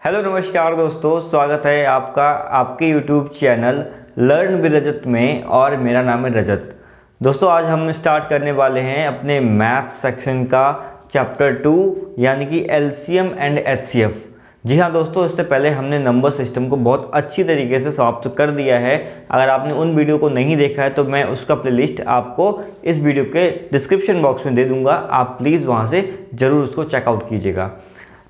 Hello नमस्कार दोस्तों, स्वागत है आपका आपके यूट्यूब चैनल लर्न विद रजत में और मेरा नाम है रजत। दोस्तों आज हम स्टार्ट करने वाले हैं अपने मैथ्स सेक्शन का चैप्टर 2 यानी कि एलसीएम एंड एचसीएफ। जी हाँ दोस्तों, इससे पहले हमने नंबर सिस्टम को बहुत अच्छी तरीके से समाप्त कर दिया है। अगर आपने उन वीडियो को नहीं देखा है तो मैं उसका प्लेलिस्ट आपको इस वीडियो के डिस्क्रिप्शन बॉक्स में दे दूँगा, आप प्लीज़ वहाँ से ज़रूर उसको चेकआउट कीजिएगा।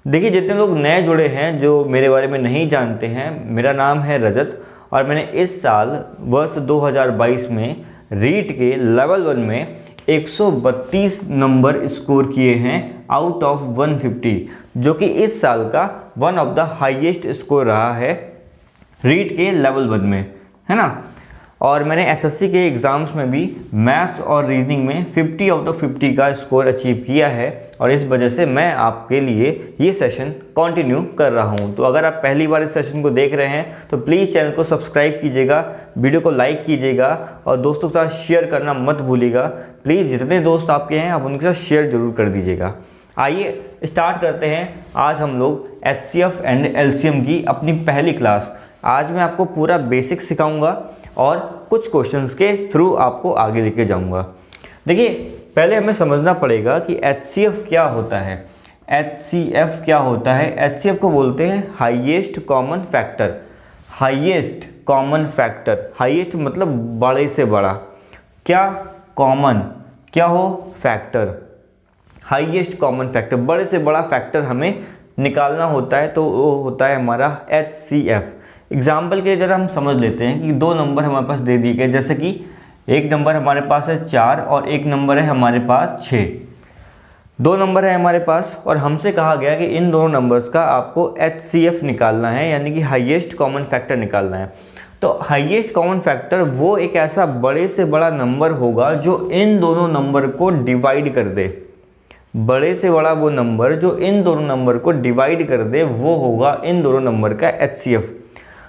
देखिए, जितने लोग नए जुड़े हैं जो मेरे बारे में नहीं जानते हैं, मेरा नाम है रजत और मैंने इस साल वर्ष 2022 में रीट के लेवल 1 में 132 नंबर स्कोर किए हैं आउट ऑफ 150, जो कि इस साल का one of the highest score रहा है रीट के लेवल 1 में, है ना। और मैंने एसएससी के एग्ज़ाम्स में भी मैथ्स और रीजनिंग में 50 आउट ऑफ 50 का स्कोर अचीव किया है और इस वजह से मैं आपके लिए ये सेशन कंटिन्यू कर रहा हूँ। तो अगर आप पहली बार इस सेशन को देख रहे हैं तो प्लीज़ चैनल को सब्सक्राइब कीजिएगा, वीडियो को लाइक कीजिएगा और दोस्तों के साथ शेयर करना मत भूलिएगा। प्लीज़ जितने दोस्त आपके हैं आप उनके साथ शेयर ज़रूर कर दीजिएगा। आइए स्टार्ट करते हैं। आज हम लोग एचसीएफ एंड एलसीएम की अपनी पहली क्लास। आज मैं आपको पूरा बेसिक सिखाऊंगा और कुछ क्वेश्चंस के थ्रू आपको आगे लेके जाऊंगा। देखिए, पहले हमें समझना पड़ेगा कि एचसीएफ क्या होता है। एचसीएफ क्या होता है? एचसीएफ को बोलते हैं highest common factor. Highest common factor, highest मतलब बड़े से बड़ा, क्या कॉमन, क्या हो फैक्टर, हाईएस्ट कॉमन फैक्टर, बड़े से बड़ा फैक्टर हमें निकालना होता है तो वो होता है हमारा एचसीएफ। एग्जाम्पल के लिए जरा हम समझ लेते हैं कि दो नंबर हमारे पास दे दिए गए, जैसे कि एक नंबर हमारे पास है 4 और एक नंबर है हमारे पास 6। दो नंबर है हमारे पास और हमसे कहा गया कि इन दोनों नंबर्स का आपको एचसीएफ निकालना है, यानी कि हाईएस्ट कॉमन फैक्टर निकालना है। तो हाईएस्ट कॉमन फैक्टर वो एक ऐसा बड़े से बड़ा नंबर होगा जो इन दोनों नंबर को डिवाइड कर दे। बड़े से बड़ा वो नंबर जो इन दोनों नंबर को डिवाइड कर दे वो होगा इन दोनों नंबर का एचसीएफ।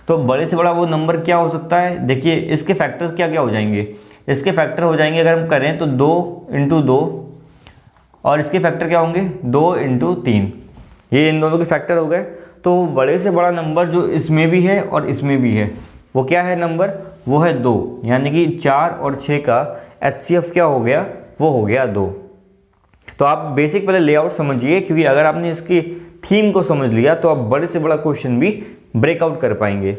तो बड़े से बड़ा वो नंबर क्या हो सकता है? देखिए, इसके फैक्टर्स क्या क्या हो जाएंगे। इसके फैक्टर हो जाएंगे, अगर हम करें तो 2 × 2 और इसके फैक्टर क्या होंगे 2 × 3। ये इन दोनों के फैक्टर हो गए। तो बड़े से बड़ा नंबर जो इसमें भी है और इसमें भी है वो क्या है नंबर? वो है 2, यानी कि 4 और 6 का एचसीएफ क्या हो गया? वो हो गया 2। तो आप बेसिक पहले लेआउट समझिए, क्योंकि अगर आपने इसकी थीम को समझ लिया तो आप बड़े से बड़ा क्वेश्चन भी ब्रेकआउट कर पाएंगे।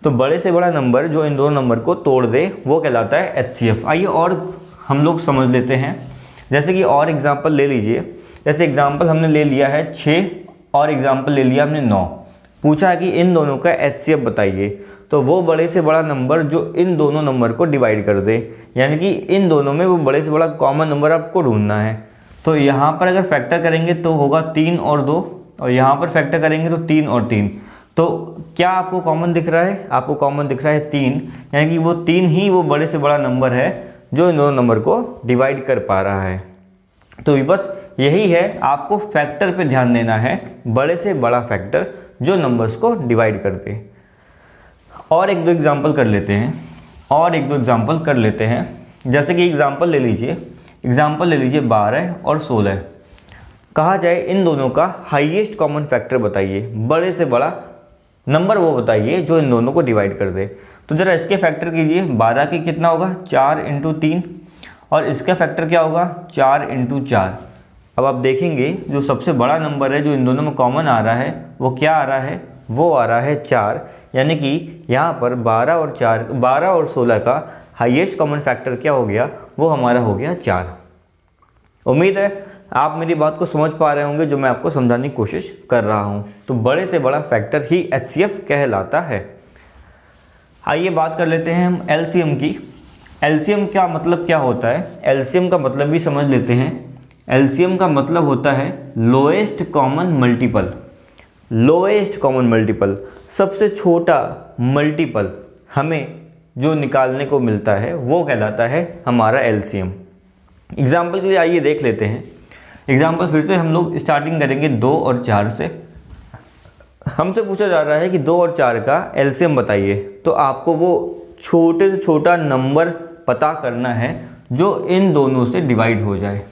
तो बड़े से बड़ा नंबर जो इन दोनों नंबर को तोड़ दे वो कहलाता है एचसीएफ। आइए और हम लोग समझ लेते हैं, जैसे कि और एग्जांपल ले लीजिए। जैसे एग्जांपल हमने ले लिया है 6 और एग्जांपल ले लिया हमने 9। पूछा है कि इन दोनों का एचसीएफ बताइए। तो वो बड़े से बड़ा नंबर जो इन दोनों नंबर को डिवाइड कर दे, यानी कि इन दोनों में वो बड़े से बड़ा कॉमन नंबर आपको ढूंढना है। तो यहाँ पर अगर फैक्टर करेंगे तो होगा 3 और 2 और यहाँ पर फैक्टर करेंगे तो 3 और 3। तो क्या आपको कॉमन दिख रहा है? आपको कॉमन दिख रहा है 3, यानी कि वो 3 ही वो बड़े से बड़ा नंबर है जो इन दोनों नंबर को डिवाइड कर पा रहा है। तो बस यही है, आपको फैक्टर पे ध्यान देना है, बड़े से बड़ा फैक्टर जो नंबर्स को डिवाइड कर दे। और एक दो एग्जाम्पल कर लेते हैं जैसे कि एग्जाम्पल ले लीजिए 12 और 16। कहा जाए इन दोनों का हाईएस्ट कॉमन फैक्टर बताइए, बड़े से बड़ा नंबर वो बताइए जो इन दोनों को डिवाइड कर दे। तो ज़रा इसके फैक्टर कीजिए। 12 की कितना होगा? 4 × 3 और इसका फैक्टर क्या होगा? 4 × 4। अब आप देखेंगे जो सबसे बड़ा नंबर है जो इन दोनों में कॉमन आ रहा है वो क्या आ रहा है? वो आ रहा है 4, यानी कि यहाँ पर 12 और 16 का हाईएस्ट कॉमन फैक्टर क्या हो गया? वो हमारा हो गया 4। उम्मीद है आप मेरी बात को समझ पा रहे होंगे जो मैं आपको समझाने की कोशिश कर रहा हूं। तो बड़े से बड़ा फैक्टर ही एचसीएफ कहलाता है। आइए बात कर लेते हैं हम एलसीएम की। एलसीएम का मतलब क्या होता है? एलसीएम का मतलब भी समझ लेते हैं। एलसीएम का मतलब होता है lowest common multiple. Lowest common multiple, सबसे छोटा मल्टीपल हमें जो निकालने को मिलता है वो कहलाता है हमारा एलसीएम। एग्जाम्पल के लिए आइए देख लेते हैं। एग्जाम्पल फिर से हम लोग स्टार्टिंग करेंगे 2 और 4 से। हमसे पूछा जा रहा है कि 2 और 4 का एलसीएम बताइए। तो आपको वो छोटे से छोटा नंबर पता करना है जो इन दोनों से डिवाइड हो जाए।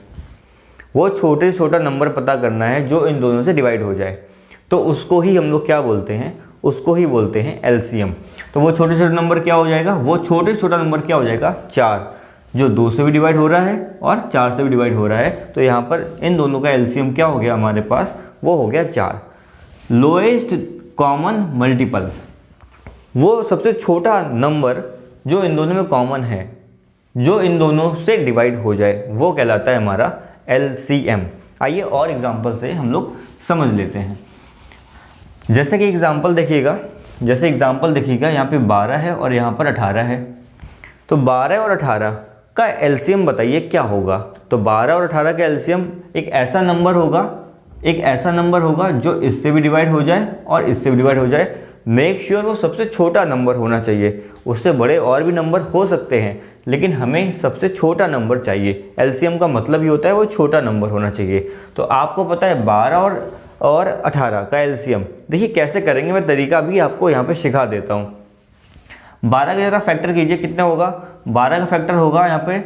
वो छोटे से छोटा नंबर पता करना है जो इन दोनों से डिवाइड हो जाए। तो उसको ही हम लोग क्या बोलते हैं, उसको ही बोलते हैं एलसीएम। तो वो छोटे छोटे नंबर क्या हो जाएगा, वो छोटे छोटा नंबर क्या हो जाएगा, 4, जो 2 से भी डिवाइड हो रहा है और 4 से भी डिवाइड हो रहा है। तो यहाँ पर इन दोनों का एलसीएम क्या हो गया हमारे पास, वो हो गया 4। लोएस्ट कॉमन मल्टीपल, वो सबसे छोटा नंबर जो इन दोनों में कॉमन है, जो इन दोनों से डिवाइड हो जाए, वो कहलाता है हमारा एलसीएम। आइए और एग्जांपल से हम लोग समझ लेते हैं। जैसे कि एग्जांपल देखिएगा, यहाँ पे 12 है और यहाँ पर 18 है। तो 12 और 18 का एलसीएम बताइए क्या होगा। तो 12 और 18 का एलसीएम एक ऐसा नंबर होगा जो इससे भी डिवाइड हो जाए और इससे भी डिवाइड हो जाए। मेक श्योर वो सबसे छोटा नंबर होना चाहिए, उससे बड़े और भी नंबर हो सकते हैं, लेकिन हमें सबसे छोटा नंबर चाहिए। एलसीएम का मतलब ही होता है वो छोटा नंबर होना चाहिए। तो आपको पता है 12 और 18 का एलसीएम देखिए कैसे करेंगे, मैं तरीका भी आपको यहाँ पे सिखा देता हूँ। 12 का जरा फैक्टर कीजिए, कितना होगा, 12 का फैक्टर होगा यहाँ पे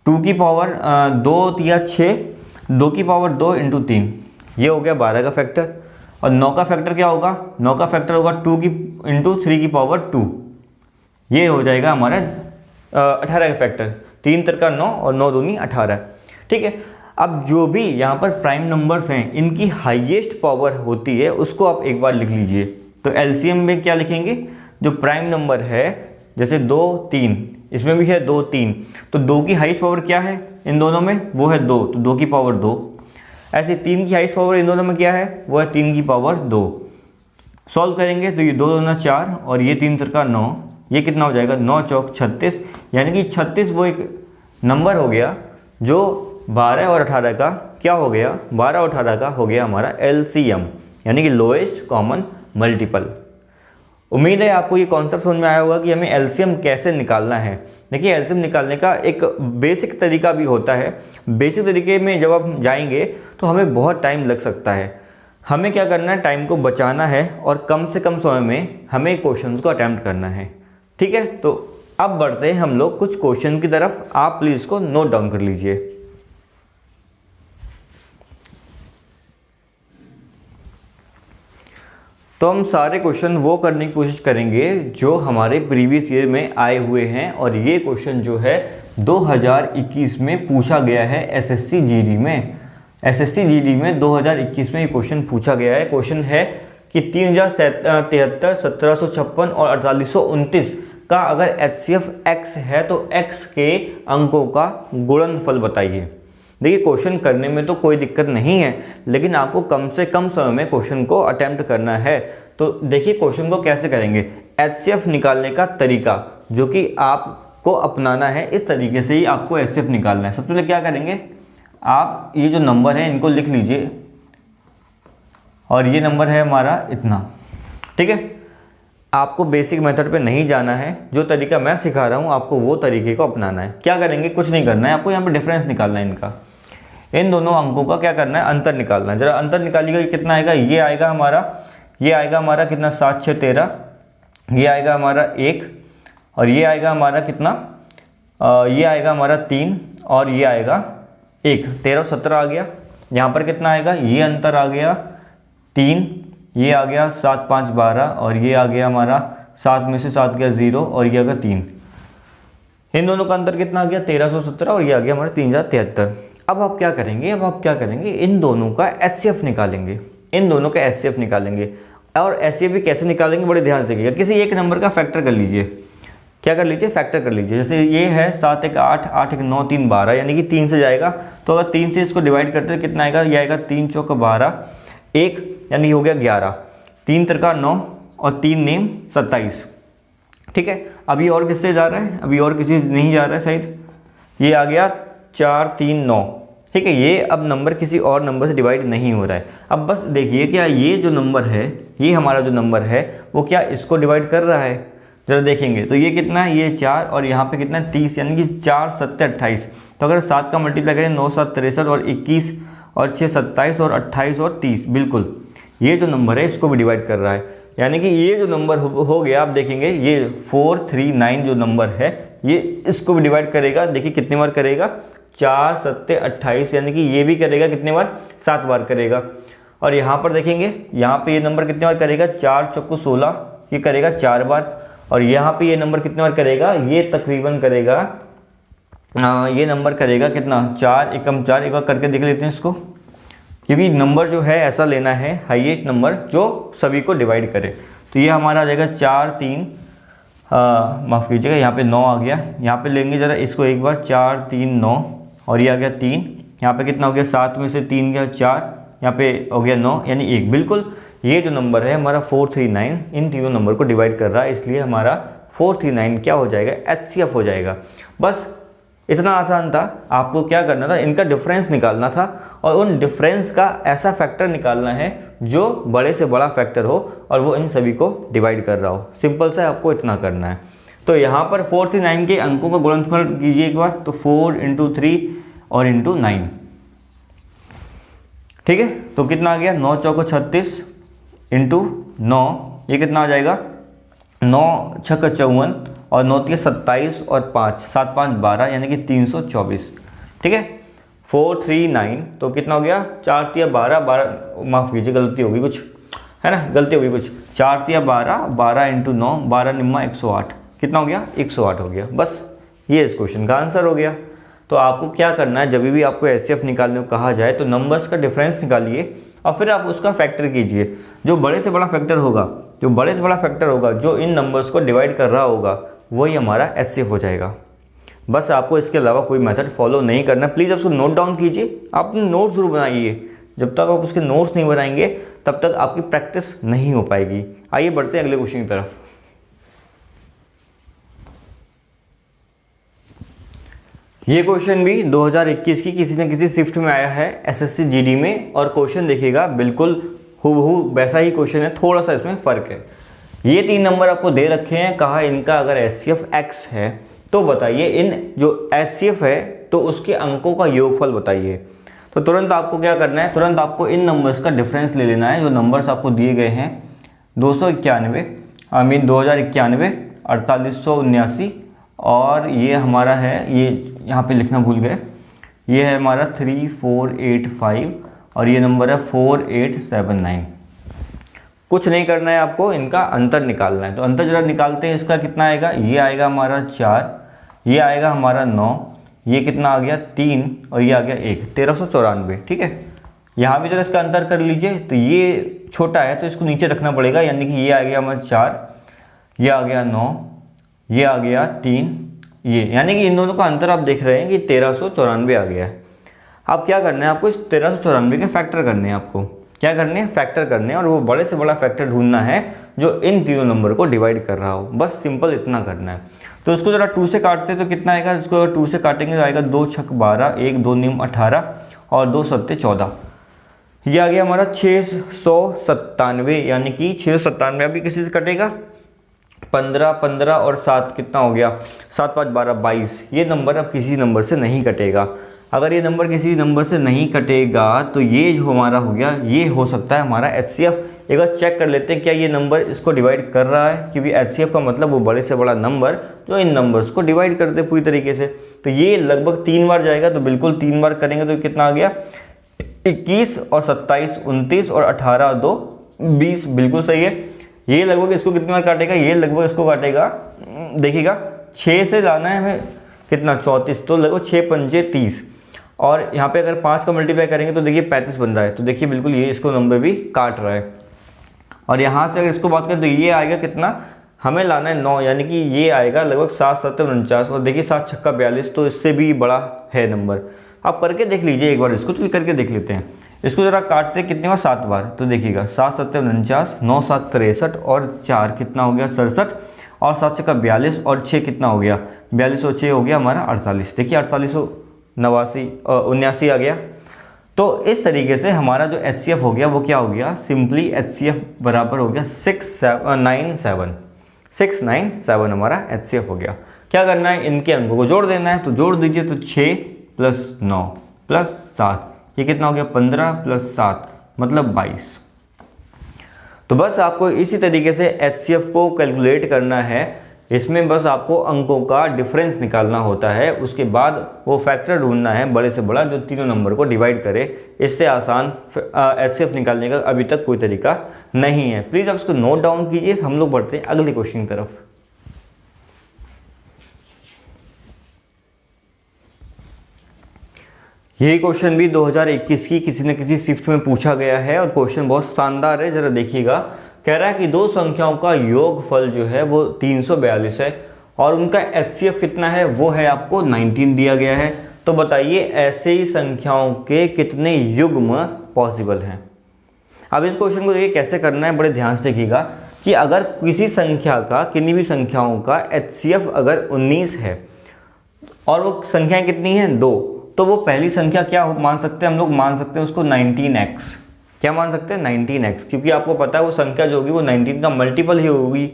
2 की पावर 2 या 6, 2 की पावर 2 इंटू 3, ये हो गया 12 का फैक्टर। और 9 का फैक्टर क्या होगा, 9 का फैक्टर होगा 2 की इंटू 3 की पावर 2, ये हो जाएगा हमारा 18 का फैक्टर। 3 3 का 9 और 9 दूनी 18, ठीक है। अब जो भी यहाँ पर प्राइम नंबर्स हैं, इनकी हाईएस्ट पावर होती है, उसको आप एक बार लिख लीजिए। तो एलसीएम में क्या लिखेंगे, जो प्राइम नंबर है, जैसे 2 3, इसमें भी है 2 3, तो 2 की हाईएस्ट पावर क्या है इन दोनों में, वो है 2, तो 2 की पावर 2। ऐसे 3 की हाईएस्ट पावर इन दोनों में क्या है, वो है 3 की पावर 2। सॉल्व करेंगे तो ये 2 दूना 4 और ये 3 3 का 9, ये कितना हो जाएगा, 9 चौक 36, यानी कि 36 वो एक नंबर हो गया जो 12 और 18 का क्या हो गया, 12 और 18 का हो गया हमारा एलसीएम, यानी कि लोएस्ट कॉमन मल्टीपल। उम्मीद है आपको ये कॉन्सेप्ट समझ में आया होगा कि हमें एलसीएम कैसे निकालना है। देखिए एलसीएम निकालने का एक बेसिक तरीका भी होता है। बेसिक तरीके में जब आप जाएंगे तो हमें बहुत टाइम लग सकता है। हमें क्या करना है, टाइम को बचाना है और कम से कम समय में हमें क्वेश्चंस को अटेम्प्ट करना है, ठीक है। तो अब बढ़ते हैं हम लोग कुछ क्वेश्चन की तरफ, आप प्लीज़ इसको नोट डाउन कर लीजिए। तो हम सारे क्वेश्चन वो करने की कोशिश करेंगे जो हमारे प्रीवियस ईयर में आए हुए हैं, और ये क्वेश्चन जो है 2021 में पूछा गया है एसएससी जीडी में। एसएससी जीडी में 2021 में ये क्वेश्चन पूछा गया है। क्वेश्चन है कि 3073, 1756 और 4829 का अगर HCF x है तो x के अंकों का गुणनफल बताइए। देखिए क्वेश्चन करने में तो कोई दिक्कत नहीं है, लेकिन आपको कम से कम समय में क्वेश्चन को अटेम्प्ट करना है। तो देखिए क्वेश्चन को कैसे करेंगे, HCF निकालने का तरीका जो कि आपको अपनाना है, इस तरीके से ही आपको HCF निकालना है। सबसे पहले क्या करेंगे, आप ये जो नंबर है इनको लिख लीजिए, और ये नंबर है हमारा इतना, ठीक है। आपको बेसिक मेथड पे नहीं जाना है, जो तरीका मैं सिखा रहा हूँ आपको वो तरीके को अपनाना है। क्या करेंगे, कुछ नहीं करना है, आपको यहाँ पे डिफरेंस निकालना है इनका, इन दोनों अंकों का क्या करना है, अंतर निकालना है। जरा अंतर निकालिएगा, कितना आएगा, ये आएगा हमारा कितना, 7 6 13, ये आएगा हमारा 1, और ये आएगा हमारा कितना, ये आएगा हमारा 3, और ये आएगा 1, 13 17 आ गया। यहाँ पर कितना आएगा, ये अंतर आ गया 3, ये आ गया 7 5 12, और ये आ गया हमारा 7 में से 7 गया 0, और ये आ गया 3। इन दोनों का अंतर कितना आ गया, 1317, और ये आ गया हमारा 3073। अब आप क्या करेंगे, इन दोनों का HCF निकालेंगे, और HCF भी कैसे निकालेंगे, बड़े ध्यान से देखिएगा। किसी एक नंबर का फैक्टर कर लीजिए, क्या कर लीजिए, फैक्टर कर लीजिए। जैसे ये है 7 1 8, 8 1 9, 3 12, यानी कि 3 से जाएगा, तो अगर 3 से इसको डिवाइड करते हैं कितना आएगा, ये आएगा 3 चौक 12, 1 यानी हो गया 11, 3 3 का 9, और 3 नेम 27, ठीक है। अभी और किससे जा रहा है, अभी और किसी से नहीं जा रहा है शायद, ये आ गया 4 3 9, ठीक है। ये अब नंबर किसी और नंबर से डिवाइड नहीं हो रहा है। अब बस देखिए क्या ये जो नंबर है, ये हमारा जो नंबर है वो क्या इसको डिवाइड कर रहा है, जरा देखेंगे। तो ये कितना है, ये 4, और यहाँ पे कितना है 30, यानी कि 4 7 28। तो अगर 7 का मल्टीप्लाई करें 9 7 63, और 21, और 6 27, और 28, और 30, बिल्कुल ये जो नंबर है इसको भी डिवाइड कर रहा है। यानी कि ये जो नंबर हो गया, आप देखेंगे ये 439 जो नंबर है ये इसको भी डिवाइड करेगा। देखिए कितनी बार करेगा, 4 7 28, यानी कि ये भी करेगा कितने बार, 7 बार करेगा। और यहाँ पर देखेंगे, यहाँ पे ये नंबर कितने बार करेगा, 4 चौको 16, ये करेगा 4 बार। और यहाँ पे ये नंबर कितने बार करेगा, ये तकरीबन करेगा ये नंबर करेगा कितना, 4 एकम 4। एक बार करके देख लेते हैं इसको, क्योंकि नंबर जो है ऐसा लेना है हाईएस्ट नंबर जो सभी को डिवाइड करे। तो ये हमारा आ जाएगा 4 3, माफ़ कीजिएगा यहाँ पे 9 आ गया। यहाँ पे लेंगे ज़रा इसको एक बार, 4 3 9, और ये आ गया 3। यहाँ पे कितना हो गया, 7 में से 3 गया 4, यहाँ पे हो गया 9 यानी 1। बिल्कुल ये जो नंबर है हमारा 439 इन तीनों नंबर को डिवाइड कर रहा है, इसलिए हमारा 439 क्या हो जाएगा, HCF हो जाएगा। बस इतना आसान था। आपको क्या करना था, इनका डिफरेंस निकालना था और उन डिफरेंस का ऐसा फैक्टर निकालना है जो बड़े से बड़ा फैक्टर हो और वो इन सभी को डिवाइड कर रहा हो। सिंपल सा आपको इतना करना है। तो यहाँ पर 439 के अंकों का गुणनफल कीजिए एक बार, तो 4 × 3 और × 9, ठीक है। तो कितना आ गया, 9 चौको 36 × 9, ये कितना आ जाएगा, 9 6 54 और 9 3 27 और 5 7 5 12 यानी कि 324, ठीक है। 439 तो कितना हो गया, 4 3 12 12, माफ़ कीजिए गलती होगी कुछ, है ना, गलती होगी कुछ, 4 3 12 12 × 9 12 निम्मा 108, कितना हो गया, 108 हो गया। बस ये इस क्वेश्चन का आंसर हो गया। तो आपको क्या करना है, जब भी आपको HCF निकालने को कहा जाए तो नंबर्स का डिफरेंस निकालिए और फिर आप उसका फैक्टर कीजिए। जो बड़े से बड़ा फैक्टर होगा, जो बड़े से बड़ा फैक्टर होगा जो इन नंबर्स को डिवाइड कर रहा होगा, वही हमारा HCF हो जाएगा। बस आपको इसके अलावा कोई मेथड फॉलो नहीं करना। प्लीज़ उसको नोट डाउन कीजिए, आप नोट्स जरूर बनाइए। जब तक आप उसके नोट्स नहीं बनाएंगे तब तक आपकी प्रैक्टिस नहीं हो पाएगी। आइए बढ़ते हैं अगले क्वेश्चन की तरफ। ये क्वेश्चन भी 2021 की किसी न किसी शिफ्ट में आया है SSC GD में, और क्वेश्चन देखिएगा बिल्कुल हूबहू वैसा ही क्वेश्चन है, थोड़ा सा इसमें फ़र्क है। ये 3 नंबर आपको दे रखे हैं, कहा इनका अगर HCF x है तो बताइए इन जो HCF है तो उसके अंकों का योगफल बताइए। तो तुरंत आपको क्या करना है, तुरंत आपको इन नंबर्स का डिफरेंस ले लेना है। जो नंबर्स आपको दिए गए हैं 291 2091 4879, और ये हमारा है, ये यहाँ पे लिखना भूल गए, ये है हमारा 3485 और ये नंबर है 4879। कुछ नहीं करना है आपको, इनका अंतर निकालना है। तो अंतर जरा निकालते हैं। इसका कितना आएगा, ये आएगा हमारा 4, ये आएगा हमारा 9, ये कितना आ गया 3 और ये आ गया 1, 1394, ठीक है। यहाँ भी जरा इसका अंतर कर लीजिए। तो ये छोटा है तो इसको नीचे रखना पड़ेगा, यानी कि ये आ गया हमारा 4, ये आ गया 9, ये आ गया 3, ये, यानी कि इन दोनों का अंतर आप देख रहे हैं कि 1394 आ गया है। अब क्या करना है आपको, इस 1394 के फैक्टर करने हैं। आपको क्या करने हैं, फैक्टर करने हैं, और वो बड़े से बड़ा फैक्टर ढूंढना है जो इन तीनों नंबर को डिवाइड कर रहा हो। बस सिंपल इतना करना है। तो इसको जरा 2 से काटते तो कितना आएगा, इसको अगर 2 से काटेंगे तो आएगा 2 छक 12, 1 2 निम 18 और 2 सत्ते 14। ये आ गया हमारा 697, यानी कि 697 अभी किसी से कटेगा, 15 15 और 7 कितना हो गया, 7 5 12 22। ये नंबर अब किसी नंबर से नहीं कटेगा। अगर ये नंबर किसी नंबर से नहीं कटेगा तो ये जो हमारा हो गया, ये हो सकता है हमारा HCF। एक बार चेक कर लेते हैं क्या ये नंबर इसको डिवाइड कर रहा है, क्योंकि HCF का मतलब वो बड़े से बड़ा नंबर जो इन नंबर्स को डिवाइड कर दे पूरी तरीके से। तो ये लगभग 3 बार जाएगा, तो बिल्कुल 3 बार करेंगे तो कितना आ गया, 21 और 27 29 और 18 और 2 20, बिल्कुल सही है। ये लगभग इसको कितनी बार काटेगा, ये लगभग इसको काटेगा, देखिएगा 6 से लाना है हमें कितना, 34, तो लगभग 6 पंजे 30, और यहाँ पे अगर 5 का मल्टीप्लाई करेंगे तो देखिए 35 बन रहा है। तो देखिए बिल्कुल ये इसको नंबर भी काट रहा है। और यहाँ से अगर इसको बात करें तो ये आएगा कितना, हमें लाना है 9, यानी कि ये आएगा लगभग 7 7 49, और देखिए 7 छक्का 42, तो इससे भी बड़ा है नंबर। आप करके देख लीजिए एक बार, इसको चल करके देख लेते हैं। इसको ज़रा काटते कितनी बार, 7 बार, तो देखिएगा 7 7 49, 9 7 63 और 4 कितना हो गया 67, और 7 छक्का 42 और 6 कितना हो गया 42 और 6 हो गया हमारा 48। देखिए 4889 आ गया। तो इस तरीके से हमारा जो HCF हो गया वो क्या हो गया, सिंपली HCF बराबर हो गया 697 हमारा HCF हो गया। क्या करना है, इनके अंकों को जोड़ देना है। तो जोड़ दीजिए, तो 6 + 9 + 7, ये कितना हो गया 15 + 7 मतलब 22। तो बस आपको इसी तरीके से HCF को कैलकुलेट करना है इसमें बस आपको अंकों का डिफरेंस निकालना होता है, उसके बाद वो फैक्टर ढूंढना है बड़े से बड़ा जो तीनों नंबर को डिवाइड करे। इससे आसान एचसीएफ निकालने का अभी तक कोई तरीका नहीं है। प्लीज़ आप इसको नोट डाउन कीजिए। हम लोग बढ़ते हैं अगले क्वेश्चन की तरफ। यही क्वेश्चन भी 2021 की किसी न किसी शिफ्ट में पूछा गया है और क्वेश्चन बहुत शानदार है, जरा देखिएगा। कह रहा है कि दो संख्याओं का योगफल जो है वो 342 है और उनका एचसीएफ कितना है, वो है आपको 19 दिया गया है। तो बताइए ऐसे ही संख्याओं के कितने युग्म पॉसिबल हैं। अब इस क्वेश्चन को देखिए कैसे करना है, बड़े ध्यान से देखिएगा कि अगर किसी संख्या का, किन्हीं भी संख्याओं का एचसीएफ अगर 19 है और वो संख्याएं कितनी हैं, 2, तो वो पहली संख्या क्या मान सकते हैं हम लोग, मान सकते हैं उसको 19x। क्या मान सकते हैं, 19x, क्योंकि आपको पता है वो संख्या जो होगी वो 19 का मल्टीपल ही होगी,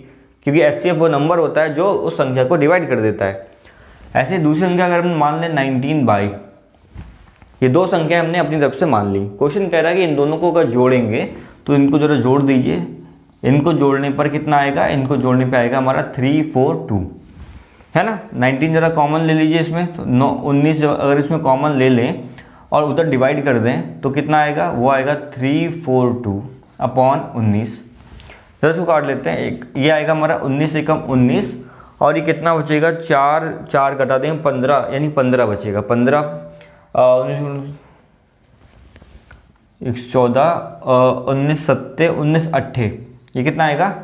क्योंकि एचसीएफ वो नंबर होता है जो उस संख्या को डिवाइड कर देता है। ऐसे दूसरी संख्या अगर हम मान लें 19/, ये दो संख्या हमने अपनी तरफ से मान ली। क्वेश्चन कह रहा है कि इन दोनों को अगर जोड़ेंगे तो इनको जरा जोड़ दीजिए। इनको जोड़ने पर कितना आएगा, इनको जोड़ने पर आएगा हमारा 342, है ना। 19 जरा कॉमन ले लीजिए इसमें, तो 19 अगर इसमें कॉमन ले लें और उधर डिवाइड कर दें तो कितना आएगा, वो आएगा 342/19। जरा इसको काट लेते हैं, एक ये आएगा हमारा 19 एकम 19 और ये कितना बचेगा, 4 घटा दें 15, यानी 15 बचेगा। 15 19 14 19 7 19 8, ये कितना आएगा,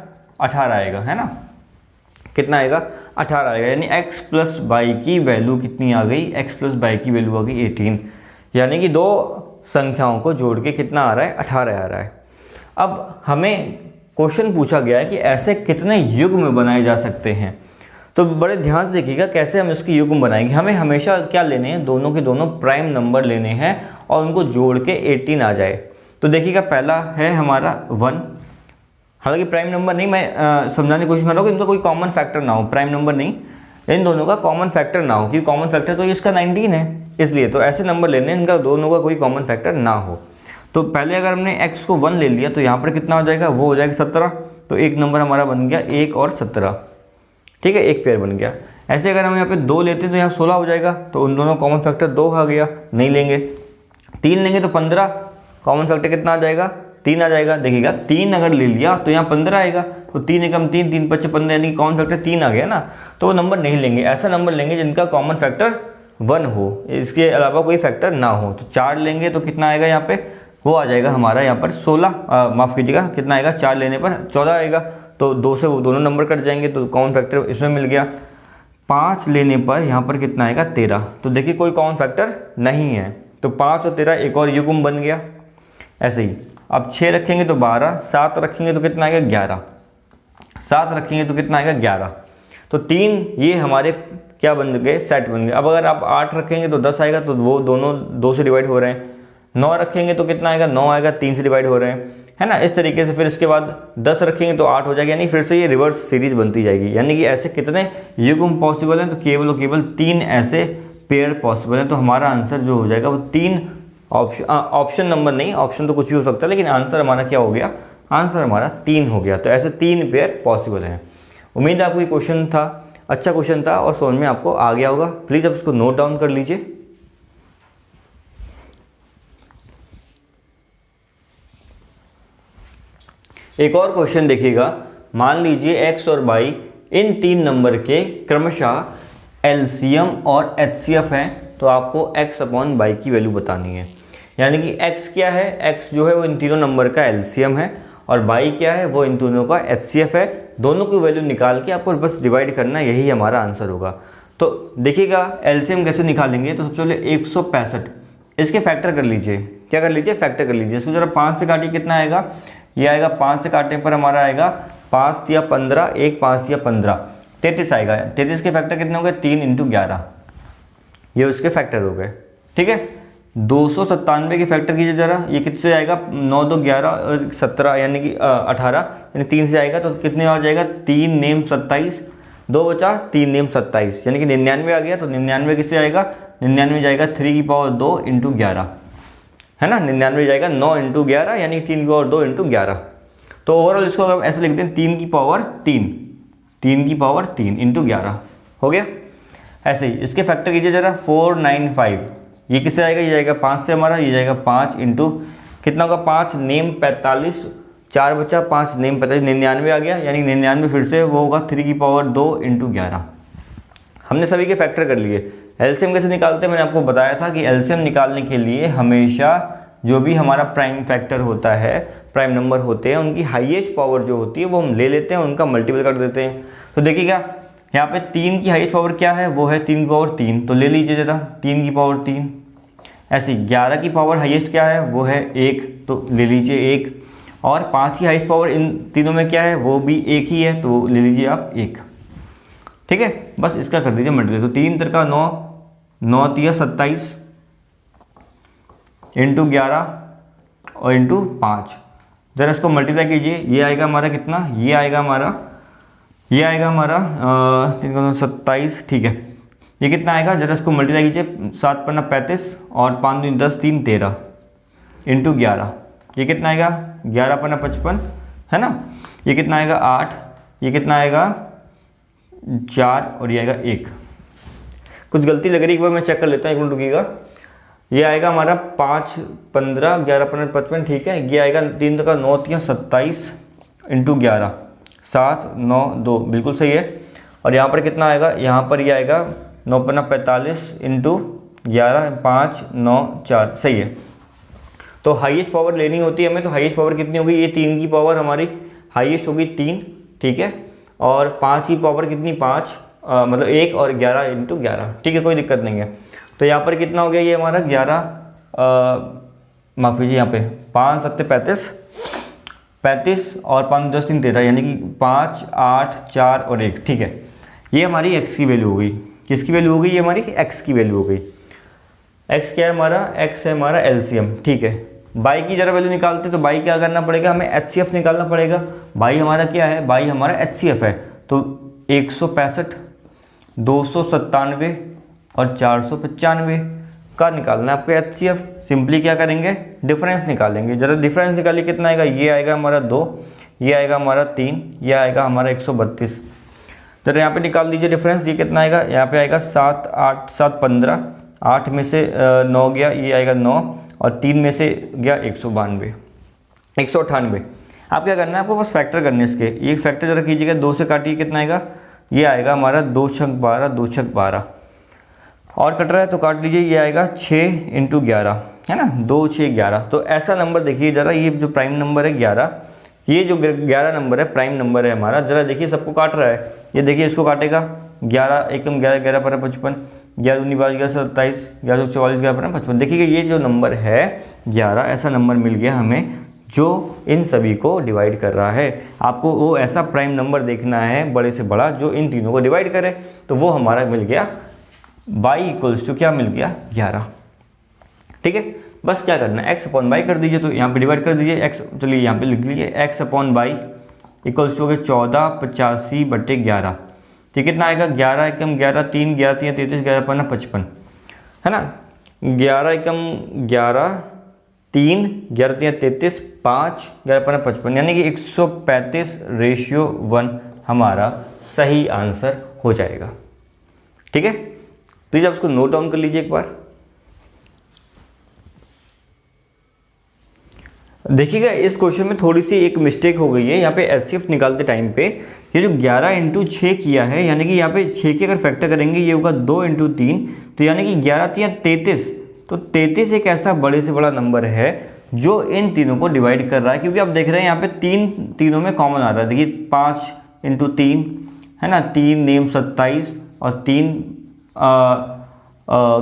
18 आएगा, है ना। कितना आएगा, 18 आएगा। यानी x प्लस वाई की वैल्यू कितनी आ गई, x प्लस वाई की वैल्यू आ गई 18। यानी कि दो संख्याओं को जोड़ के कितना आ रहा है, 18 आ रहा है। अब हमें क्वेश्चन पूछा गया है कि ऐसे कितने युग्म बनाए जा सकते हैं। तो बड़े ध्यान से देखिएगा कैसे हम इसकी युग्म बनाएंगे। हमें हमेशा क्या लेने हैं, दोनों के दोनों प्राइम नंबर लेने हैं और उनको जोड़ के 18 आ जाए। तो देखिएगा पहला है हमारा 1, हालांकि प्राइम नंबर नहीं, मैं समझाने की कोशिश कर रहा हूँ कि इनका कोई कॉमन फैक्टर ना हो, प्राइम नंबर नहीं, इन दोनों का कॉमन फैक्टर ना हो, क्योंकि कॉमन फैक्टर तो इसका 19 है, इसलिए तो ऐसे नंबर लेने हैं इनका दोनों का कोई कॉमन फैक्टर ना हो। तो पहले अगर हमने x को 1 ले लिया तो यहाँ पर कितना हो जाएगा, वो हो जाएगा 17। तो एक नंबर हमारा बन गया 1 और 17, ठीक है, एक पेयर बन गया। ऐसे अगर हम यहाँ पे 2 लेते हैं तो यहाँ 16 हो जाएगा, तो उन दोनों कॉमन फैक्टर 2 आ गया, नहीं लेंगे। 3 लेंगे तो 15, कॉमन फैक्टर कितना आ जाएगा, 3 आ जाएगा। देखिएगा 3 अगर ले लिया तो यहाँ 15 आएगा, तो 3 एकम 3, 3 × 5 = 15, यानी कॉमन फैक्टर 3 आ गया ना। तो वो नंबर नहीं लेंगे, ऐसा नंबर लेंगे जिनका कॉमन फैक्टर 1 हो, इसके अलावा कोई फैक्टर ना हो। तो 4 लेंगे तो कितना आएगा यहाँ पे, वो आ जाएगा हमारा यहाँ पर 16, माफ़ कीजिएगा कितना आएगा, 4 लेने पर 14 आएगा। तो 2 से वो दोनों नंबर कट जाएंगे, तो कॉमन फैक्टर इसमें मिल गया। 5 लेने पर यहाँ पर कितना आएगा, 13। तो देखिए कोई कॉमन फैक्टर नहीं है, तो 5 और 13 एक और युग्म बन गया। ऐसे ही अब 6 रखेंगे तो 12, 7 रखेंगे तो कितना आएगा, 11, 7 रखेंगे तो कितना आएगा, 11। तो 3 ये हमारे क्या बन गए, सेट बन गए। अब अगर आप 8 रखेंगे तो 10 आएगा, तो वो दोनों 2 से डिवाइड हो रहे हैं। 9 रखेंगे तो कितना आएगा, 9 आएगा, 3 से डिवाइड हो रहे हैं, है ना। इस तरीके से फिर इसके बाद 10 रखेंगे तो 8 हो जाएगा, यानी फिर से ये रिवर्स सीरीज बनती जाएगी। यानी कि ऐसे कितने युग्म पॉसिबल हैं, तो केवल और केवल 3 ऐसे पेयर पॉसिबल हैं। तो हमारा आंसर जो हो जाएगा वो 3 ऑप्शन नंबर नहीं, ऑप्शन तो कुछ भी हो सकता है, लेकिन आंसर हमारा क्या हो गया, आंसर हमारा 3 हो गया। तो ऐसे 3 पेयर पॉसिबल हैं। उम्मीद है आपको ये क्वेश्चन था, अच्छा क्वेश्चन था और समझ में आपको आ गया होगा। प्लीज़ आप इसको नोट डाउन कर लीजिए। एक और क्वेश्चन देखिएगा। मान लीजिए x और y इन 3 नंबर के क्रमशः एलसीएम और एचसीएफ हैं, तो आपको x/y की वैल्यू बतानी है। यानी कि x क्या है, x जो है वो इन तीनों नंबर का एलसीएम है और y क्या है, वो इन दोनों का एचसीएफ है। दोनों की वैल्यू निकाल के आपको बस डिवाइड करना, यही हमारा आंसर होगा। तो देखिएगा एलसीएम कैसे निकालेंगे, तो सबसे पहले 165 इसके फैक्टर कर लीजिए। क्या कर लीजिए, फैक्टर कर लीजिए। इसको जरा 5 से काटिए, कितना आएगा, ये आएगा 5 से काटने पर हमारा आएगा 5 या 15, 1 5 या 15, 33 आएगा। 33 के फैक्टर कितने हो गए, 3 × 11, ये उसके फैक्टर हो गए, ठीक है। 297 के फैक्टर कीजिए जरा, ये कितने आएगा, 9 2 11 और 17 यानी कि 18, यानी 3 से आएगा तो कितने आ जाएगा, 3 नेम 27, 2 बचा 3 नेम 27, यानी कि 99 आ गया। तो 99 किससे आएगा, 99 जाएगा 3 की पावर 2 × 11, है ना। 99 जाएगा 9 × 11, यानी 3 की पावर 2 × 11। तो ओवरऑल इसको अगर ऐसे लिखते हैं 3 की पावर 3, 3 की पावर 3 इंटू 11 हो गया। ऐसे ही इसके फैक्टर कीजिए ज़रा 495, ये किससे आएगा, ये जाएगा 5 से हमारा, ये जाएगा 5 इंटू कितना होगा 5 नेम 45, 4 बचा 5 नेम 45, 99 आ गया, यानी 99 फिर से वो होगा 3 की पावर 2 इंटू 11। हमने सभी के फैक्टर कर लिए। एलसीएम कैसे निकालते हैं मैंने आपको बताया था कि एलसीएम निकालने के लिए हमेशा जो भी हमारा प्राइम फैक्टर होता है, प्राइम नंबर होते हैं, उनकी हाईएस्ट पावर जो होती है वो हम ले लेते हैं, उनका मल्टीपल कर देते हैं। तो देखिएगा यहाँ पे 3 की हाईएस्ट पावर क्या है, वो है 3 की पावर 3, तो ले लीजिए ज़रा 3 की पावर 3। ऐसे ही 11 की पावर हाईएस्ट क्या है, वो है 1, तो ले लीजिए 1। और 5 की हाईएस्ट पावर इन तीनों में क्या है, वो भी 1 ही है, तो ले लीजिए आप 1। ठीक है, बस इसका कर दीजिए मल्टीप्लाई। तो 3 3 का 9, 9 3 27 इंटू 11 और इंटू 5। ज़रा इसको मल्टीप्लाई कीजिए, ये आएगा हमारा कितना, ये आएगा हमारा 27, ठीक है। ये कितना आएगा, ज़रा इसको मल्टीप्लाई कीजिए, 7 पन्ना 35 और 5 दूनी 10, 3 13 इंटू 11, ये कितना आएगा 11 पन्ना 55 है ना। ये कितना आएगा 8, ये कितना आएगा 4 और ये आएगा 1। कुछ गलती लग रही है, एक बार मैं चेक कर लेता हूँ, एक मिनट रुकिएगा। ये आएगा हमारा 5 15 11 15 55, ठीक है। ये आएगा 3 का 9 3 27 इंटू 11, 7 9 2, बिल्कुल सही है। और यहाँ पर कितना आएगा, यहाँ पर ये आएगा 9 पन्ना 45 इंटू 11 5 9 4, सही है। तो हाईएस्ट पावर लेनी होती है हमें, तो हाईएस्ट पावर कितनी होगी, ये 3 की पावर हमारी हाईएस्ट होगी 3, ठीक है। और 5 की पावर कितनी 5, मतलब 1 और 11 इंटू 11, ठीक है, कोई दिक्कत नहीं है। तो यहाँ पर कितना हो गया, ये हमारा 11 माफ़ कीजिए, यहाँ पे 5 7 35 और 5 10 3 13, यानी कि 5 8 4 और 1, ठीक है। ये हमारी x की वैल्यू हो गई, किसकी वैल्यू हो गई, ये हमारी x की वैल्यू हो गई। x क्या है हमारा, x है हमारा एलसीएम, ठीक है। बाई की जरा वैल्यू निकालते तो बाई क्या करना पड़ेगा, हमें एचसीएफ निकालना पड़ेगा। बाई हमारा क्या है, बाई हमारा एचसीएफ है, तो 165 297 और 495 का निकालना है आपको एचसीएफ। सिंपली क्या करेंगे, डिफरेंस निकालेंगे। जरा डिफरेंस निकालिए, कितना आएगा, ये आएगा हमारा 2, ये आएगा हमारा 3, ये आएगा हमारा 132। जरा यहाँ पे निकाल दीजिए डिफरेंस, ये कितना आएगा, यहाँ पे आएगा 7 8 7 15, 8 में से 9 गया, ये आएगा 9 और 3 में से गया 192 198। आप क्या करना है, आपको बस फैक्टर करने इसके। ये फैक्टर जरा कीजिएगा, 2 से काटिए, कितना आएगा, ये आएगा हमारा 2 छक 12 2 छक 12 और कट रहा है तो काट लीजिए, ये आएगा 6 इंटू 11 है ना, 2 6 11। तो ऐसा नंबर देखिए जरा, ये जो प्राइम नंबर है 11, ये जो 11 नंबर है प्राइम नंबर है हमारा, जरा देखिए सबको काट रहा है। ये देखिए इसको काटेगा, 11 एकम 11 11 पर 55, 11 दूनी 22 11 27, 11 44 11 पर 55। देखिएगा ये जो नंबर है 11, ऐसा नंबर मिल गया हमें जो इन सभी को डिवाइड कर रहा है। आपको वो ऐसा प्राइम नंबर देखना है बड़े से बड़ा जो इन तीनों को डिवाइड करे, तो वो हमारा मिल गया बाई इक्वल्स टू क्या मिल गया 11, ठीक है। बस क्या करना है, एक्स अपॉन बाई कर दीजिए, तो यहाँ पे डिवाइड कर दीजिए एक्स, चलिए यहाँ पे लिख लीजिए X upon Y equals to हो गया 1485/11। तो कितना आएगा, 11 एकम 11 3 11 3 33 11 पन्ना 55 है ना, 11 एकम 11 3 11 3 33 5 11 पन्ना 55, यानी कि 135:1 हमारा सही आंसर हो जाएगा, ठीक है। प्लीज़ आप इसको नोट डाउन कर लीजिए एक बार। देखिएगा इस क्वेश्चन में थोड़ी सी एक मिस्टेक हो गई है। यहाँ पे एचसीएफ निकालते टाइम पे ये जो 11 इंटू 6 किया है, यानी कि यहाँ पे 6 के अगर फैक्टर करेंगे ये होगा 2 इंटू 3, तो यानी कि 11 3 33। तो 33 एक ऐसा बड़े से बड़ा नंबर है जो इन तीनों को डिवाइड कर रहा है, क्योंकि आप देख रहे हैं यहाँ पे तीनों में कॉमन आ रहा है। देखिए 5 इंटू 3 है ना, 3 नेम 27 और 3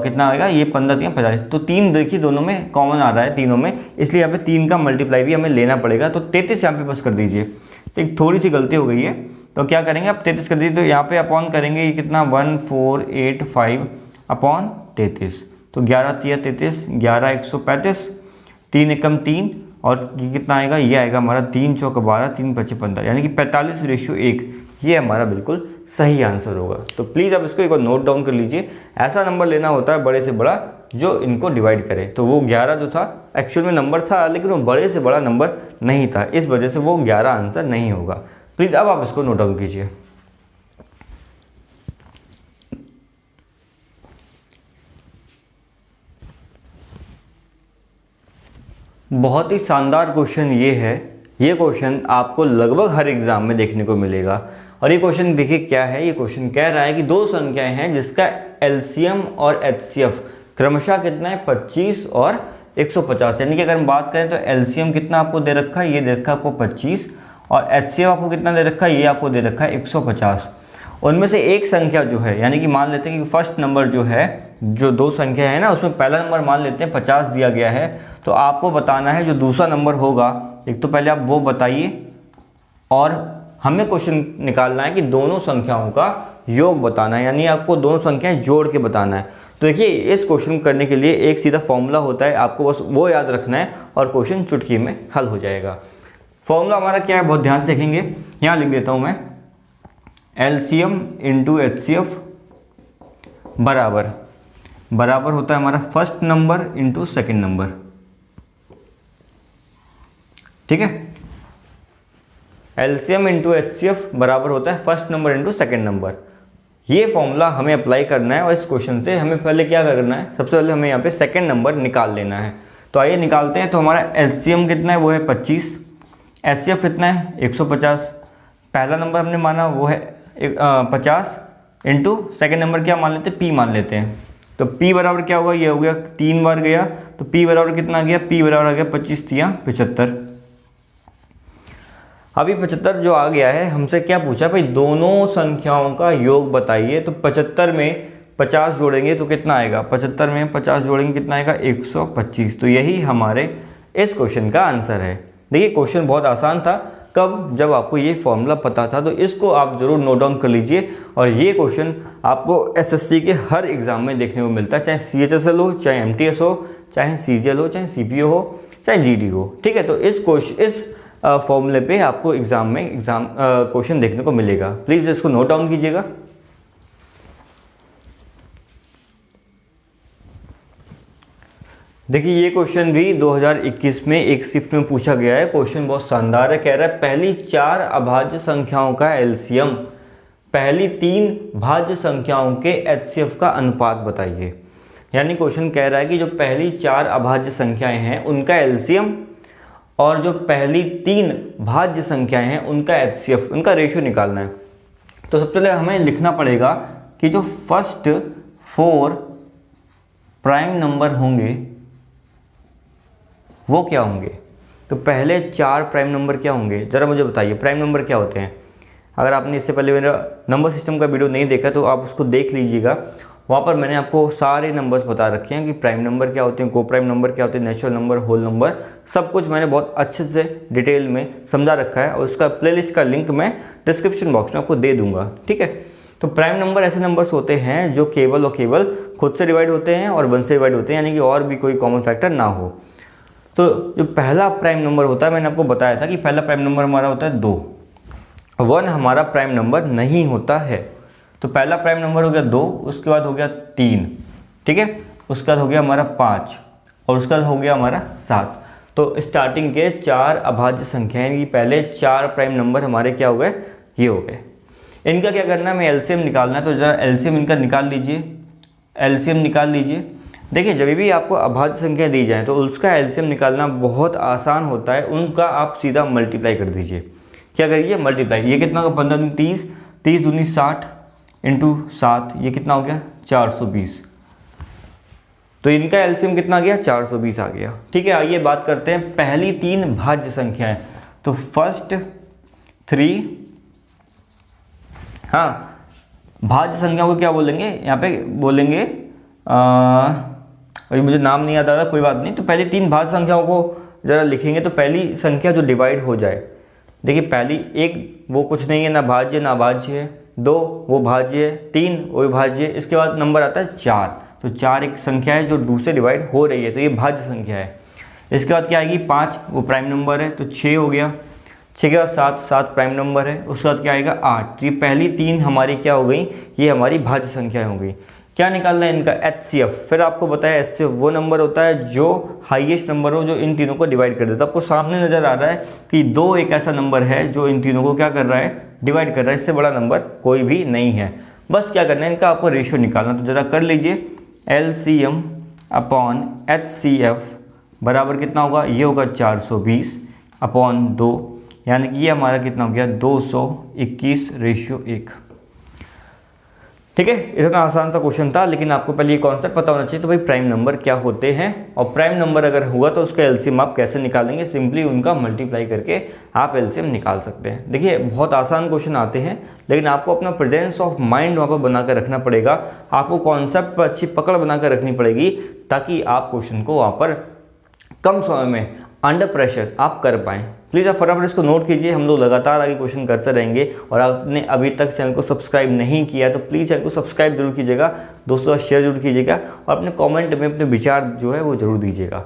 कितना आएगा, ये 15 3 45। तो 3 देखिए दोनों में कॉमन आ रहा है तीनों में, इसलिए यहाँ पे 3 का मल्टीप्लाई भी हमें लेना पड़ेगा। तो 33 यहाँ पे बस कर दीजिए। तो एक थोड़ी सी गलती हो गई है, तो क्या करेंगे आप 33 कर दीजिए, तो यहाँ पे अपॉन करेंगे, ये कितना 1485 अपॉन 33। तो 11 3 33, 11 135, 3 एकम 3 और ये कितना आएगा, ये आएगा हमारा 3 चौक 12 3 5 15, यानी कि 45:1। ये हमारा बिल्कुल सही आंसर होगा। तो प्लीज़ आप इसको एक बार नोट डाउन कर लीजिए। ऐसा नंबर लेना होता है बड़े से बड़ा जो इनको डिवाइड करे। तो वो 11 जो था एक्चुअल में नंबर था, लेकिन वो बड़े से बड़ा नंबर नहीं था, इस वजह से वो 11 आंसर नहीं होगा। प्लीज़ अब आप इसको नोट डाउन कीजिए। बहुत ही शानदार क्वेश्चन ये है। ये क्वेश्चन आपको लगभग हर एग्ज़ाम में देखने को मिलेगा। और ये क्वेश्चन देखिए क्या है। ये क्वेश्चन कह रहा है कि दो संख्याएं हैं जिसका एलसीएम और एचसीएफ क्रमशः कितना है, 25 और 150। यानी कि अगर हम बात करें तो एलसीएम कितना आपको दे रखा है, ये दे रखा है आपको 25, और एचसीएफ आपको कितना दे रखा है, ये आपको दे रखा है 150। उनमें से एक संख्या जो है, यानी कि मान लेते हैं कि फर्स्ट नंबर जो है, जो दो संख्या है ना, उसमें पहला नंबर मान लेते हैं 50 दिया गया है, तो आपको बताना है जो दूसरा नंबर होगा। एक तो पहले आप वो बताइए और हमें क्वेश्चन निकालना है कि दोनों संख्याओं का योग बताना है, यानी आपको दोनों संख्याएं जोड़ के बताना है। तो देखिए इस क्वेश्चन करने के लिए एक सीधा फॉर्मूला होता है, आपको बस वो याद रखना है और क्वेश्चन चुटकी में हल हो जाएगा। फॉर्मूला हमारा क्या है, बहुत ध्यान से देखेंगे। यहाँ लिख देता हूँ मैं, एलसीएम इंटू एचसीएफ बराबर होता है हमारा first number into second number. ठीक है, एलसीएम इंटू एचसीएफ बराबर होता है first number into second number. ये फॉर्मूला हमें अप्लाई करना है और इस क्वेश्चन से हमें पहले क्या करना है, सबसे पहले हमें यहाँ पे सेकेंड नंबर निकाल लेना है। तो आइए निकालते हैं। तो हमारा एलसीएम कितना है, वो है 25, एचसीएफ कितना है 150। पहला नंबर हमने माना वो है 50 इंटू सेकेंड नंबर क्या मान लेते हैं, पी मान लेते हैं। तो पी बराबर क्या होगा, ये हो गया 3 बार गया, तो पी बराबर कितना आ गया, पी बराबर आ गया 25 तिया 75। अभी 75 जो आ गया है, हमसे क्या पूछा भाई, दोनों संख्याओं का योग बताइए। तो 75 में 50 जोड़ेंगे तो कितना आएगा, 75 में 50 जोड़ेंगे कितना आएगा, 125। तो यही हमारे इस क्वेश्चन का आंसर है। देखिए क्वेश्चन बहुत आसान था, कब, जब आपको ये फॉर्मूला पता था। तो इसको आप ज़रूर नोट डाउन कर लीजिए। और ये क्वेश्चन आपको एसएससी के हर एग्ज़ाम में देखने को मिलता है, चाहे सीएचएसएल हो, चाहे एमटीएस हो, चाहे सीजीएल हो, चाहे सीपीओ हो, चाहे जीडी हो। ठीक है, तो इस फॉर्मूले पे आपको एग्ज़ाम में क्वेश्चन देखने को मिलेगा। प्लीज़ इसको नोट डाउन कीजिएगा। देखिए ये क्वेश्चन भी 2021 में एक शिफ्ट में पूछा गया है। क्वेश्चन बहुत शानदार है। कह रहा है पहली 4 अभाज्य संख्याओं का एलसीएम पहली 3 भाज्य संख्याओं के एचसीएफ का अनुपात बताइए। यानी क्वेश्चन कह रहा है कि जो पहली 4 अभाज्य संख्याएं हैं उनका एलसीएम और जो पहली 3 भाज्य संख्याएं हैं उनका एचसीएफ, उनका रेशियो निकालना है। तो सबसे पहले हमें लिखना पड़ेगा कि जो फर्स्ट 4 प्राइम नंबर होंगे वो क्या होंगे। तो पहले 4 प्राइम नंबर क्या होंगे, ज़रा मुझे बताइए। प्राइम नंबर क्या होते हैं? अगर आपने इससे पहले मेरा नंबर सिस्टम का वीडियो नहीं देखा तो आप उसको देख लीजिएगा। वहाँ पर मैंने आपको सारे नंबर्स बता रखे हैं कि प्राइम नंबर क्या होते हैं, को प्राइम नंबर क्या होते हैं, नेचुरल नंबर, होल नंबर, सब कुछ मैंने बहुत अच्छे से डिटेल में समझा रखा है। और उसका प्लेलिस्ट का लिंक मैं डिस्क्रिप्शन बॉक्स में आपको दे दूंगा। ठीक है, तो प्राइम नंबर ऐसे नंबर्स होते हैं जो केवल और केवल खुद से डिवाइड होते हैं और 1 से डिवाइड होते हैं, यानी कि और भी कोई कॉमन फैक्टर ना हो। तो जो पहला प्राइम नंबर होता है, मैंने आपको बताया था कि पहला प्राइम नंबर हमारा होता है 2, 1 हमारा प्राइम नंबर नहीं होता है। तो पहला प्राइम नंबर हो गया 2, उसके बाद हो गया 3, ठीक है, उसके बाद हो गया हमारा 5 और उसके बाद हो गया हमारा 7। तो स्टार्टिंग के 4 अभाज्य संख्याएं की पहले 4 प्राइम नंबर हमारे क्या हो गए, ये हो गए। इनका क्या करना है, हमें एलसीएम निकालना है। तो जरा एलसीएम इनका निकाल लीजिए, एलसीएम निकाल लीजिए। देखिए जब भी आपको अभाज्य संख्या दी जाए तो उसका एलसीएम निकालना बहुत आसान होता है, उनका आप सीधा मल्टीप्लाई कर दीजिए। क्या करिए, मल्टीप्लाई। ये कितना होगा, 15 दूनी 30, 30 दूनी 60 इंटू 7, ये कितना हो गया 420। तो इनका एलसीएम कितना आ गया, 420 आ गया। ठीक है, आइए बात करते हैं पहली 3 भाज्य संख्याएं। तो फर्स्ट 3, हाँ, भाज्य संख्या को क्या बोलेंगे, यहाँ पे बोलेंगे अभी मुझे नाम नहीं याद आ रहा, कोई बात नहीं। तो पहली 3 भाज्य संख्याओं को जरा लिखेंगे। तो पहली संख्या जो डिवाइड हो जाए, देखिए पहली 1 वो कुछ नहीं है, ना भाज्य ना अभाज्य है, 2 वो भाज्य है, 3 वो भाज्य है, इसके बाद नंबर आता है 4। तो 4 एक संख्या है जो दूसरे डिवाइड हो रही है, तो ये भाज्य संख्या है। इसके बाद क्या आएगी, 5 वो प्राइम नंबर है, तो 6 हो गया। 6 के बाद 7 प्राइम नंबर है, उसके बाद क्या आएगा 8। तो ये पहली 3 हमारी क्या हो गई, ये हमारी भाज्य संख्या हो गई। क्या निकालना है इनका, एचसीएफ। फिर आपको बताया एचसीएफ वो नंबर होता है जो हाईएस्ट नंबर हो, जो इन तीनों को डिवाइड कर देता है। आपको सामने नजर आ रहा है कि 2 एक ऐसा नंबर है जो इन तीनों को क्या कर रहा है, डिवाइड कर रहा है। इससे बड़ा नंबर कोई भी नहीं है। बस क्या करना है, इनका आपको रेशियो निकालना। तो जरा कर लीजिए, एलसीएम अपॉन एचसीएफ बराबर कितना होगा, ये होगा 420 अपॉन 2, यानी कि ये हमारा कितना हो गया 221/1। ठीक है, इतना आसान सा क्वेश्चन था, लेकिन आपको पहले ये कॉन्सेप्ट पता होना चाहिए तो भाई प्राइम नंबर क्या होते हैं, और प्राइम नंबर अगर हुआ तो उसका एलसीएम आप कैसे निकालेंगे, सिंपली उनका मल्टीप्लाई करके आप एलसीएम निकाल सकते हैं। देखिए बहुत आसान क्वेश्चन आते हैं, लेकिन आपको अपना प्रेजेंस ऑफ माइंड वहाँ पर बना कर रखना पड़ेगा, आपको कॉन्सेप्ट पर अच्छी पकड़ बना कर रखनी पड़ेगी, ताकि आप क्वेश्चन को वहाँ पर कम समय में अंडर प्रेशर आप कर पाएँ। प्लीज़ आप फटाफट इसको नोट कीजिए, हम लोग लगातार आगे क्वेश्चन करते रहेंगे। और आपने अभी तक चैनल को सब्सक्राइब नहीं किया तो प्लीज़ चैनल को सब्सक्राइब जरूर कीजिएगा, दोस्तों का शेयर जरूर कीजिएगा, और अपने कमेंट में अपने विचार जो है वो जरूर दीजिएगा।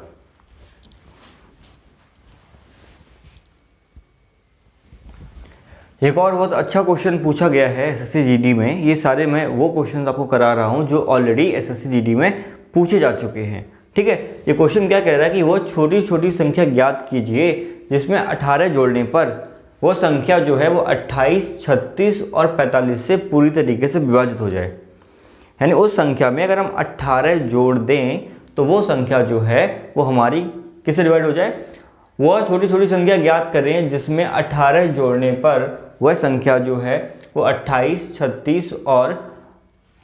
एक और बहुत अच्छा क्वेश्चन पूछा गया है एसएससी जीडी में, ये सारे मैं वो क्वेश्चन आपको करा रहा हूँ जो ऑलरेडी एसएससी जीडी में पूछे जा चुके हैं। ठीक है, ये क्वेश्चन क्या कह रहा है कि वो छोटी छोटी संख्या ज्ञात कीजिए जिसमें 18 जोड़ने पर वो संख्या जो है वो 28, 36 और 45 से पूरी तरीके से विभाजित हो जाए। यानी उस संख्या में अगर हम 18 जोड़ दें तो वो संख्या जो है वो हमारी किससे डिवाइड हो जाए, वह छोटी छोटी संख्या ज्ञात करें जिसमें 18 जोड़ने पर वह संख्या जो है वो 28, 36 और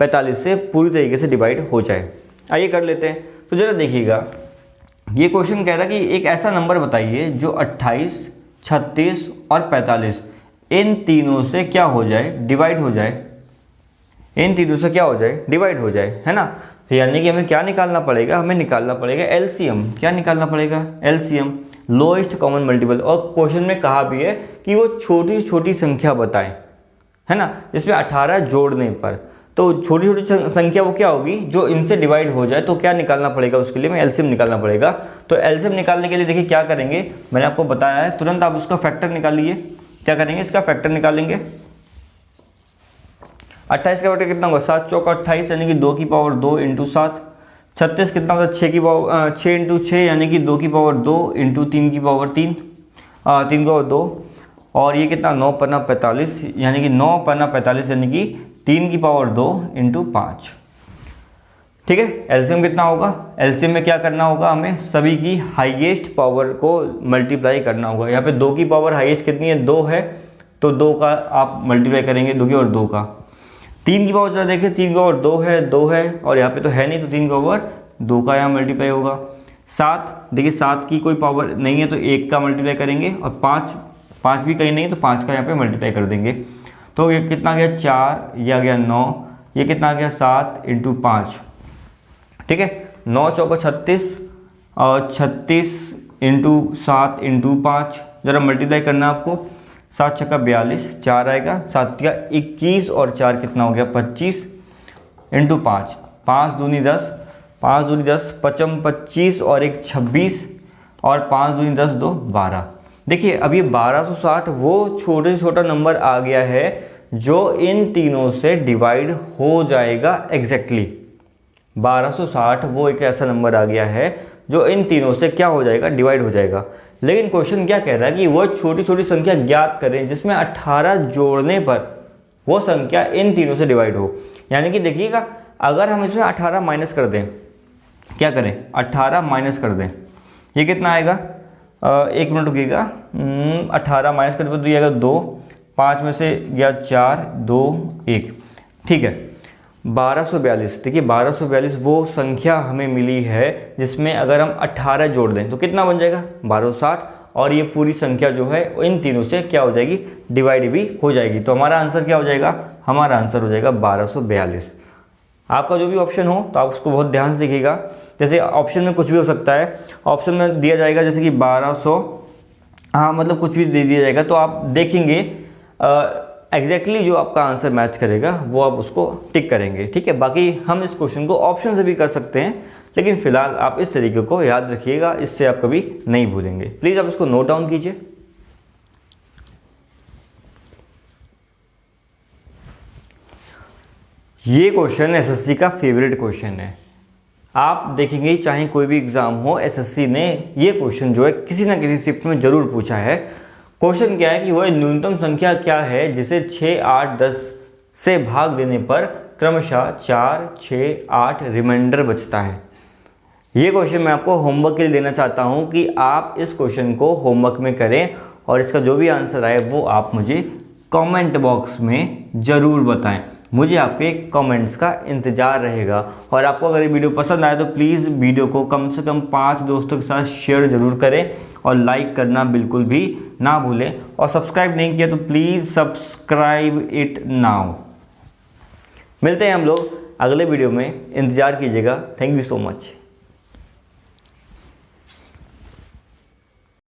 45 से पूरी तरीके से डिवाइड हो जाए। आइए कर लेते हैं। तो जरा देखिएगा, ये क्वेश्चन कह रहा है कि एक ऐसा नंबर बताइए जो 28, 36 और 45 इन तीनों से क्या हो जाए, डिवाइड हो जाए, इन तीनों से क्या हो जाए, डिवाइड हो जाए, है ना। तो यानी कि हमें क्या निकालना पड़ेगा, हमें निकालना पड़ेगा एलसीएम। क्या निकालना पड़ेगा, एलसीएम, लोएस्ट कॉमन मल्टीपल। और क्वेश्चन में कहा भी है कि वो छोटी छोटी संख्या बताएं, है ना, जिसमें 18 जोड़ने पर। तो छोटी छोटी संख्या वो क्या होगी, जो इनसे डिवाइड हो जाए। तो क्या निकालना पड़ेगा, उसके लिए हमें एलसीएम निकालना पड़ेगा। तो एलसीएम निकालने के लिए देखिए क्या करेंगे, मैंने आपको बताया है, तुरंत आप उसका फैक्टर निकालिए। क्या करेंगे, इसका फैक्टर निकालेंगे। 28 का फैक्टर कितना होगा, 7 चौका 28 यानी कि 2 की पावर 2 इंटू 7। 36 कितना होगा, 6 की पावर 6 इंटू 6 यानी कि 2 की पावर 2 इंटू 3 की पावर 3 की पावर 2। और ये कितना, 9 पन्ना 45 यानी कि 9 पन्ना 45 यानी कि 3 की पावर 2 इंटू 5। ठीक है, एलसीएम कितना होगा, एलसीएम में क्या करना होगा, हमें सभी की हाईएस्ट पावर को मल्टीप्लाई करना होगा। यहाँ पे 2 की पावर हाईएस्ट कितनी है, 2 है, तो 2 का आप मल्टीप्लाई करेंगे, 2 की और 2 का। 3 की पावर जरा देखिए, 3 की पावर 2 है और यहाँ पे तो है नहीं, तो 3 की पावर 2 का यहाँ मल्टीप्लाई होगा। 7 देखिए, 7 की कोई पावर नहीं है तो 1 का मल्टीप्लाई करेंगे, और 5 भी कहीं नहीं है तो 5 का यहाँ पे मल्टीप्लाई कर देंगे। तो ये कितना आ गया, 4, ये आ गया 9, ये कितना आ गया 7 इंटू 5। ठीक है, 9 चौका 36 और 36 इंटू 7 इंटू 5, जरा मल्टीप्लाई करना है आपको। 7 छक्का 42, 4 आएगा, 7 का 21 और 4 कितना हो गया 25 इंटू 5, 5 दूनी 10, 5 दूनी 10, 55 25 और 1 26 और 5 दूनी 10 2 12। देखिए अब ये 1260 वो छोटे से छोटा नंबर आ गया है जो इन तीनों से डिवाइड हो जाएगा एग्जैक्टली। 1260 वो एक ऐसा नंबर आ गया है जो इन तीनों से क्या हो जाएगा, डिवाइड हो जाएगा। लेकिन क्वेश्चन क्या कह रहा है कि वो छोटी छोटी संख्या ज्ञात करें जिसमें 18 जोड़ने पर वो संख्या इन तीनों से डिवाइड हो। यानी कि देखिएगा, अगर हम इसमें 18 माइनस कर दें, क्या करें, 18 माइनस कर दें, ये कितना आएगा, 1 मिनट रुकिएगा, 18 माइनस कर दे तो ये आएगा 2, 5 में से गया 4, 2 1। ठीक है, 1242। देखिए 1242 वो संख्या हमें मिली है जिसमें अगर हम 18 जोड़ दें तो कितना बन जाएगा, 1260, और ये पूरी संख्या जो है इन तीनों से क्या हो जाएगी, डिवाइड भी हो जाएगी। तो हमारा आंसर क्या हो जाएगा, हमारा आंसर हो जाएगा 1242। आपका जो भी ऑप्शन हो तो आप उसको बहुत ध्यान से देखिएगा। जैसे ऑप्शन में कुछ भी हो सकता है, ऑप्शन में दिया जाएगा जैसे कि 1200, हाँ मतलब कुछ भी दे दिया जाएगा, तो आप देखेंगे एग्जैक्टली जो आपका आंसर मैच करेगा वो आप उसको टिक करेंगे। ठीक है, बाकी हम इस क्वेश्चन को ऑप्शन से भी कर सकते हैं, लेकिन फिलहाल आप इस तरीके को याद रखिएगा, इससे आप कभी नहीं भूलेंगे। प्लीज़ आप इसको नोट डाउन कीजिए। ये क्वेश्चन एसएससी का फेवरेट क्वेश्चन है। आप देखेंगे चाहे कोई भी एग्जाम हो, एसएससी ने ये क्वेश्चन जो है किसी ना किसी शिफ्ट में जरूर पूछा है। क्वेश्चन क्या है कि वह न्यूनतम संख्या क्या है जिसे 6, 8, 10 से भाग देने पर क्रमशः 4, 6, 8 रिमाइंडर बचता है। ये क्वेश्चन मैं आपको होमवर्क के लिए देना चाहता हूँ कि आप इस क्वेश्चन को होमवर्क में करें और इसका जो भी आंसर आए वो आप मुझे कमेंट बॉक्स में ज़रूर बताएं। मुझे आपके कमेंट्स का इंतज़ार रहेगा। और आपको अगर ये वीडियो पसंद आए तो प्लीज़ वीडियो को कम से कम 5 दोस्तों के साथ शेयर ज़रूर करें और लाइक करना बिल्कुल भी ना भूलें। और सब्सक्राइब नहीं किया तो प्लीज़ सब्सक्राइब इट नाउ। मिलते हैं हम लोग अगले वीडियो में, इंतज़ार कीजिएगा। Thank you so much.